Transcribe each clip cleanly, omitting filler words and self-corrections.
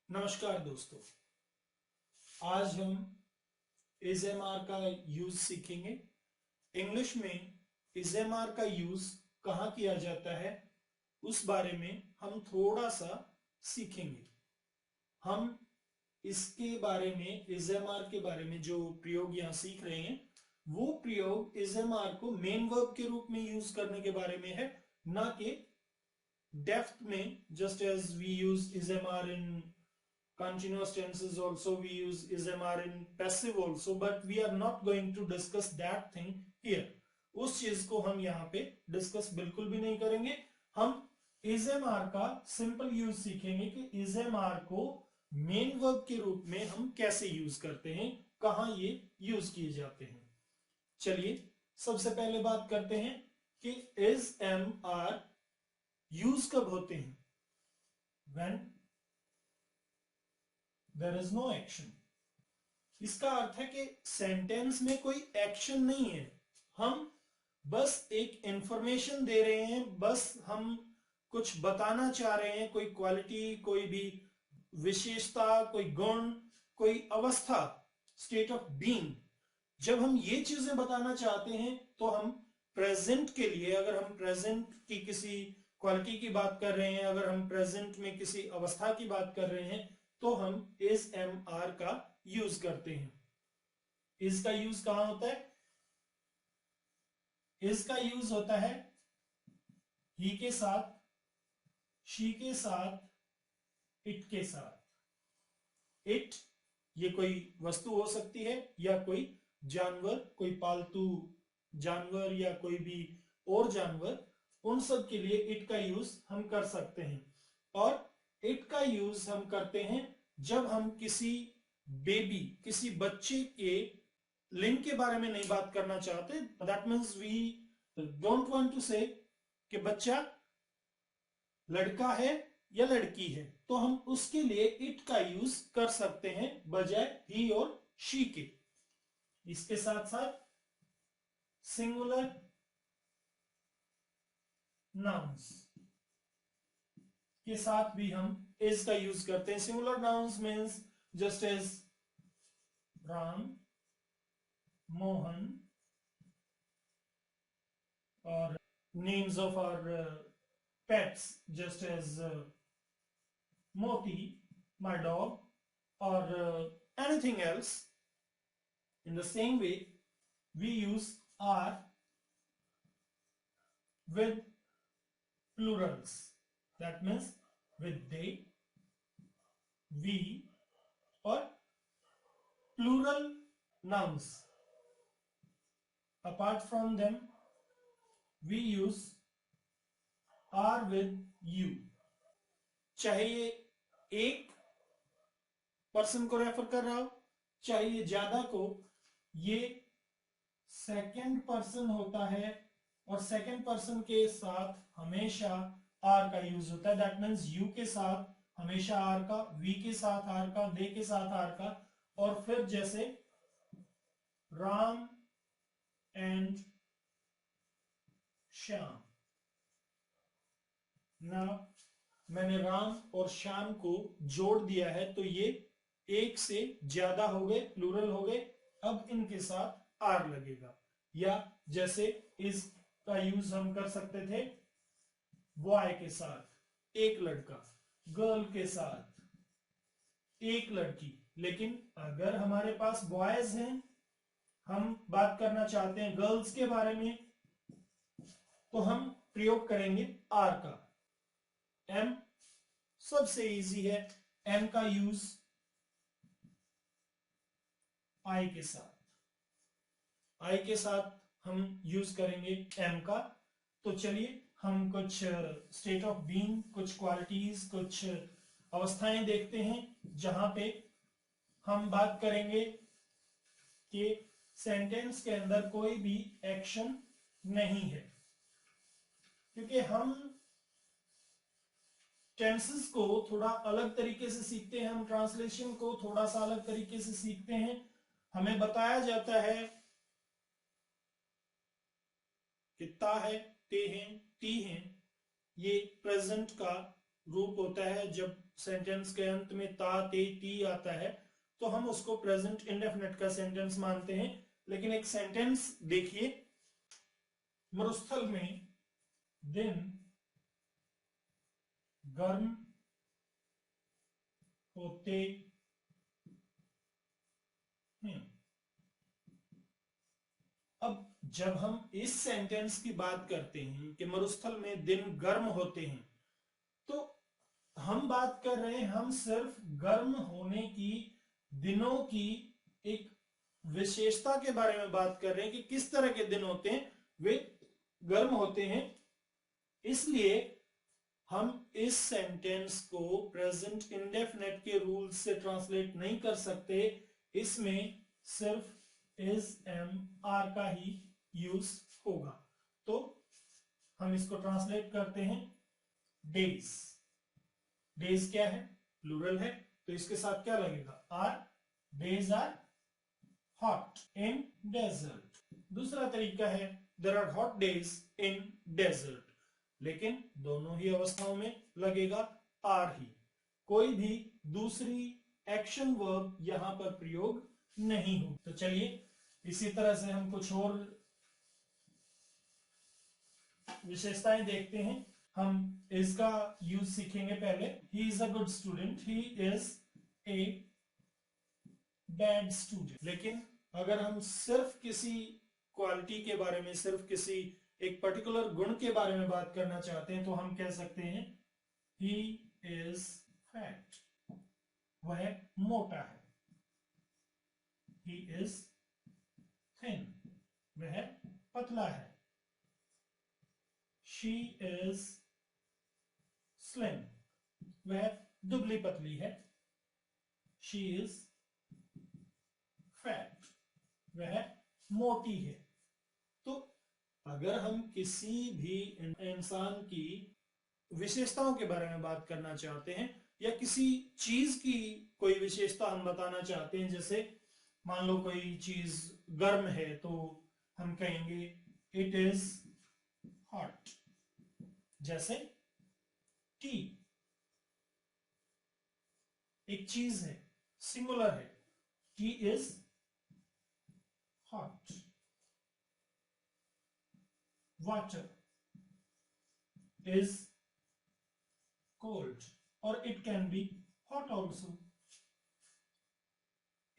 नमस्कार दोस्तों। आज हम इजेमआर का यूज सीखेंगे। इंग्लिश में इजेमआर का यूज कहाँ किया जाता है उस बारे में हम थोड़ा सा सीखेंगे। हम इसके बारे में इजेमआर के बारे में जो प्रयोग यहाँ सीख रहे हैं वो प्रयोग इजेमआर को मेन वर्ब के रूप में यूज करने के बारे में है, ना कि डेप्थ में। Just as we use is am are in continuous tenses also, we use ismr in passive also, but we are not going to discuss that thing here. उस चीज को हम यहाँ पे डिस्कस बिल्कुल भी नहीं करेंगे। हम ismr का सिंपल यूज सीखेंगे कि ismr को मेन वर्ब के रूप में हम कैसे यूज करते हैं, कहां ये यूज किए जाते हैं। चलिए सबसे पहले बात करते हैं कि ismr यूज कब होते हैं। when there is no action. इसका अर्थ है कि सेंटेंस में कोई एक्शन नहीं है, हम बस एक इंफॉर्मेशन दे रहे हैं, बस हम कुछ बताना चाह रहे हैं, कोई क्वालिटी, कोई भी विशेषता, कोई गुण, कोई अवस्था, स्टेट ऑफ बीइंग। जब हम ये चीजें बताना चाहते हैं तो हम प्रेजेंट के लिए, अगर हम प्रेजेंट की किसी क्वालिटी की बात कर रहे हैं, अगर हम प्रेजेंट में किसी अवस्था की बात कर रहे हैं, तो हम इज एम आर का यूज करते हैं। इज का यूज कहां होता है? इज का यूज होता है ही के साथ, शी के साथ, इट के साथ। इट ये कोई वस्तु हो सकती है या कोई जानवर, कोई पालतू जानवर या कोई भी और जानवर, उन सब के लिए इट का यूज हम कर सकते हैं। और इट का यूज हम करते हैं जब हम किसी बेबी, किसी बच्चे के लिंग के बारे में नहीं बात करना चाहते। That means we don't want to say कि बच्चा लड़का है या लड़की है, तो हम उसके लिए इट का यूज कर सकते हैं बजाय ही और शी के। इसके साथ साथ सिंगुलर नाउन्स के साथ भी हम इज का यूज करते हैं। Singular nouns means just as Ram, Mohan, और names of our pets just as Moti, my dog, or anything else. In the same way, we use are with plurals. That means with they, we, or plural nouns. Apart from them, we use are with you। चाहे ये एक person को refer कर रहा हो, चाहे ये ज्यादा को, ये सेकंड पर्सन होता है और सेकंड पर्सन के साथ हमेशा आर का यूज होता है। दैट मीन्स यू के साथ हमेशा आर का, वी के साथ आर का, दे के साथ आर का। और फिर जैसे राम एंड श्याम ना, मैंने राम और श्याम को जोड़ दिया है तो ये एक से ज्यादा हो गए, प्लूरल हो गए। अब इनके साथ आर लगेगा। या जैसे इस का यूज हम कर सकते थे बॉय के साथ एक लड़का, गर्ल के साथ एक लड़की। लेकिन अगर हमारे पास बॉयज हैं, हम बात करना चाहते हैं गर्ल्स के बारे में, तो हम प्रयोग करेंगे आर का। एम सबसे इजी है, एम का यूज आई के साथ, आई के साथ हम यूज करेंगे एम का। तो चलिए हम कुछ स्टेट ऑफ बीइंग, कुछ क्वालिटीज, कुछ अवस्थाएं देखते हैं जहां पे हम बात करेंगे कि सेंटेंस के अंदर कोई भी एक्शन नहीं है। क्योंकि हम टेंसेस को थोड़ा अलग तरीके से सीखते हैं, हम ट्रांसलेशन को थोड़ा सा अलग तरीके से सीखते हैं। हमें बताया जाता है कि ता है, ते हैं, ती हैं, ये प्रेजेंट का रूप होता है, जब सेंटेंस के अंत में ता ते ती आता है तो हम उसको प्रेजेंट इंडेफिनिट का सेंटेंस मानते हैं। लेकिन एक सेंटेंस देखिए, मरुस्थल में दिन गर्म होते हैं। अब जब हम इस सेंटेंस की बात करते हैं कि मरुस्थल में दिन गर्म होते हैं, तो हम बात कर रहे हैं, हम सिर्फ गर्म होने की, दिनों की एक विशेषता के बारे में बात कर रहे हैं कि किस तरह के दिन होते हैं, वे गर्म होते हैं। इसलिए हम इस सेंटेंस को प्रेजेंट इंडेफिनिट के रूल से ट्रांसलेट नहीं कर सकते। इसमें सिर्फ इज एम आर का ही यूज होगा। तो हम इसको ट्रांसलेट करते हैं डेज। डेज क्या है? प्लूरल है, तो इसके साथ क्या लगेगा? Are. Days are hot in desert. दूसरा तरीका है there are hot days in desert, लेकिन दोनों ही अवस्थाओं में लगेगा आर ही, कोई भी दूसरी एक्शन वर्ब यहां पर प्रयोग नहीं हो। तो चलिए इसी तरह से हम कुछ और विशेषताएं देखते हैं। हम इसका यूज सीखेंगे पहले। He is a good student, he is a bad student. लेकिन अगर हम सिर्फ किसी क्वालिटी के बारे में, सिर्फ किसी एक पर्टिकुलर गुण के बारे में बात करना चाहते हैं तो हम कह सकते हैं ही इज फैट, वह मोटा है। ही इज थिन, वह पतला है। शी इज स्लिम, वह दुबली पतली है। शी इज फैट, वह मोटी है। तो अगर हम किसी भी इंसान की विशेषताओं के बारे में बात करना चाहते हैं या किसी चीज की कोई विशेषता हम बताना चाहते हैं, जैसे मान लो कोई चीज गर्म है तो हम कहेंगे इट इज हॉट। जैसे टी एक चीज है, सिंगुलर है, T is hot. Water is cold, or it can be hot also.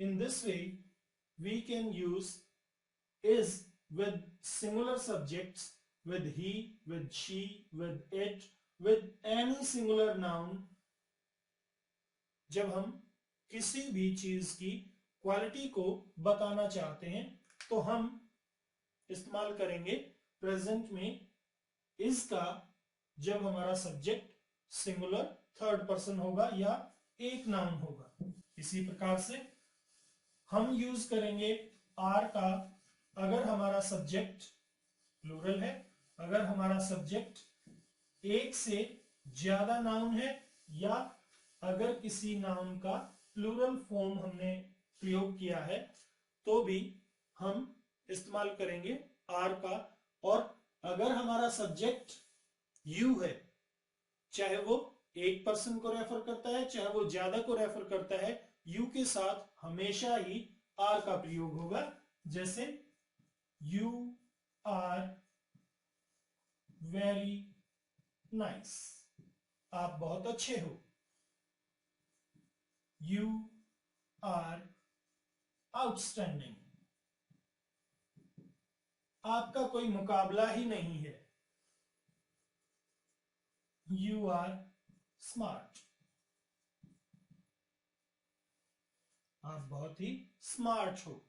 In this way, we can use is with singular subjects, with he, with she, with it, with any singular noun, जब हम किसी भी चीज की quality को बताना चाहते हैं तो हम इस्तेमाल करेंगे प्रेजेंट में इज का, जब हमारा सब्जेक्ट सिंगुलर थर्ड पर्सन होगा या एक नाउन होगा। इसी प्रकार से हम यूज करेंगे आर का अगर हमारा सब्जेक्ट प्लूरल है, अगर हमारा सब्जेक्ट एक से ज्यादा नाउन है, या अगर किसी नाउन का प्लूरल फॉर्म हमने प्रयोग किया है तो भी हम इस्तेमाल करेंगे आर का। और अगर हमारा सब्जेक्ट यू है, चाहे वो एक पर्सन को रेफर करता है चाहे वो ज्यादा को रेफर करता है, यू के साथ हमेशा ही आर का प्रयोग होगा। जैसे यू आर वेरी नाइस, आप बहुत अच्छे हो। यू आर आउटस्टैंडिंग, आपका कोई मुकाबला ही नहीं है। यू आर स्मार्ट, आप बहुत ही स्मार्ट हो।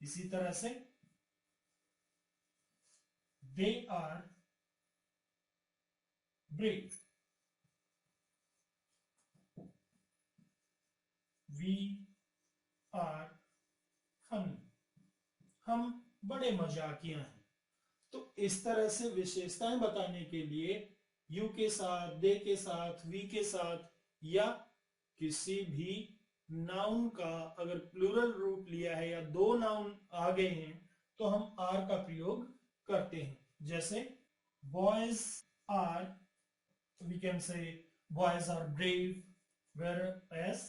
इसी तरह से they are brave, we are funny, हम बड़े मजाकिया हैं। तो इस तरह से विशेषताएं बताने के लिए यू के साथ, दे के साथ, वी के साथ, या किसी भी नाउन का अगर प्लूरल रूप लिया है या दो नाउन आ गए हैं तो हम आर का प्रयोग करते हैं। जैसे boys are, we can say boys are brave, whereas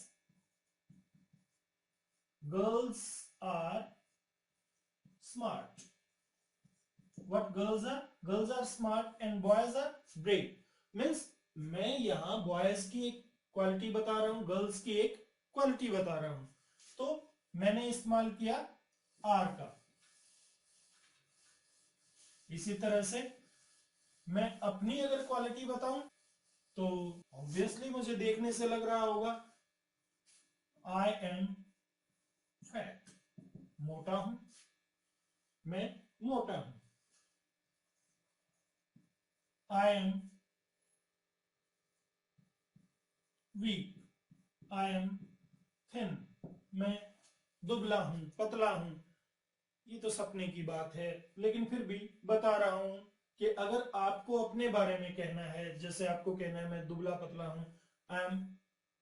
girls are smart. What girls are? Girls are smart and boys are brave. Means मैं यहां बॉयज की एक क्वालिटी बता रहा हूं, गर्ल्स की एक क्वालिटी बता रहा हूं, तो मैंने इस्तेमाल किया आर का। इसी तरह से मैं अपनी अगर क्वालिटी बताऊं तो ऑब्वियसली मुझे देखने से लग रहा होगा आई एम फैट, मोटा हूं, मैं मोटा हूं। I am weak, I am thin, मैं दुबला हूं, पतला हूं। ये तो सपने की बात है, लेकिन फिर भी बता रहा हूं कि अगर आपको अपने बारे में कहना है, जैसे आपको कहना है मैं दुबला पतला हूं, I am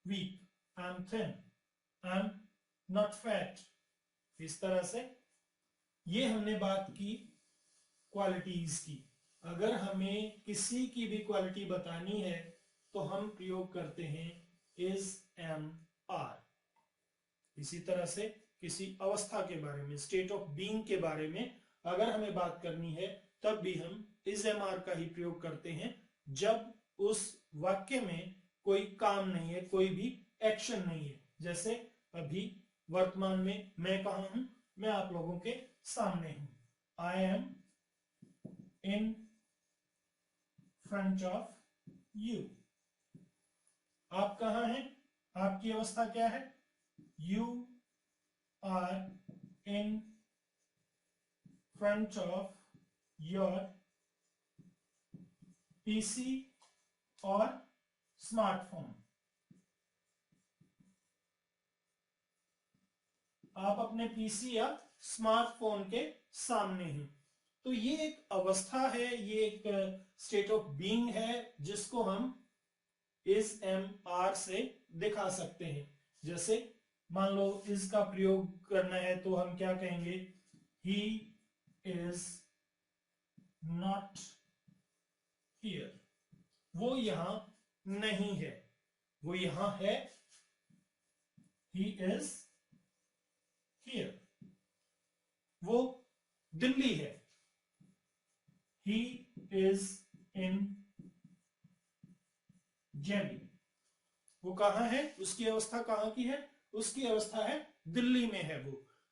weak, I am thin, I am not fat. इस तरह से ये हमने बात की क्वालिटीज की। अगर हमें किसी की भी क्वालिटी बतानी है तो हम प्रयोग करते हैं इज, एम, आर। इसी तरह से किसी अवस्था के बारे में, स्टेट ऑफ बीइंग के बारे में अगर हमें बात करनी है तब भी हम इज, एम, आर का ही प्रयोग करते हैं जब उस वाक्य में कोई काम नहीं है, कोई भी एक्शन नहीं है। जैसे अभी वर्तमान में मैं कहा हूं? मैं आप लोगों के सामने हूं। I am in front of you. आप कहां हैं? आपकी अवस्था क्या है? You are in front of your PC और स्मार्टफोन। आप अपने पीसी या स्मार्टफोन के सामने हैं। तो ये एक अवस्था है, ये एक स्टेट ऑफ बीइंग है जिसको हम इज, एम, आर से दिखा सकते हैं। जैसे मान लो इज का प्रयोग करना है तो हम क्या कहेंगे? ही इज नॉट हियर, वो यहां नहीं है। वो यहां है, ही इज हियर। वो दिल्ली है, ही इज इन दिल्ली। वो कहां है? उसकी अवस्था कहां की है? उसकी अवस्था है दिल्ली में है वो।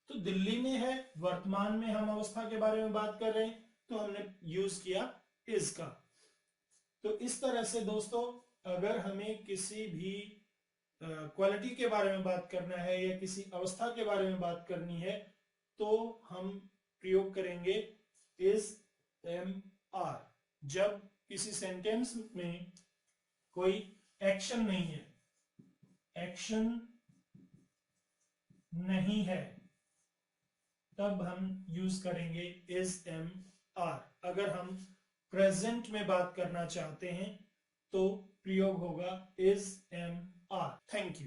तो दिल्ली में है, वर्तमान में हम अवस्था के बारे में बात कर रहे हैं तो हमने यूज किया इज का। तो इस तरह से दोस्तों अगर हमें किसी भी क्वालिटी के बारे में बात करना है या किसी अवस्था के बारे में बात करनी है तो हम प्रयोग करेंगे इज, एम, आर जब किसी सेंटेंस में कोई एक्शन नहीं है, एक्शन नहीं है, तब हम यूज करेंगे इज, एम, आर। अगर हम प्रेजेंट में बात करना चाहते हैं तो प्रयोग होगा is, am, are. Thank you.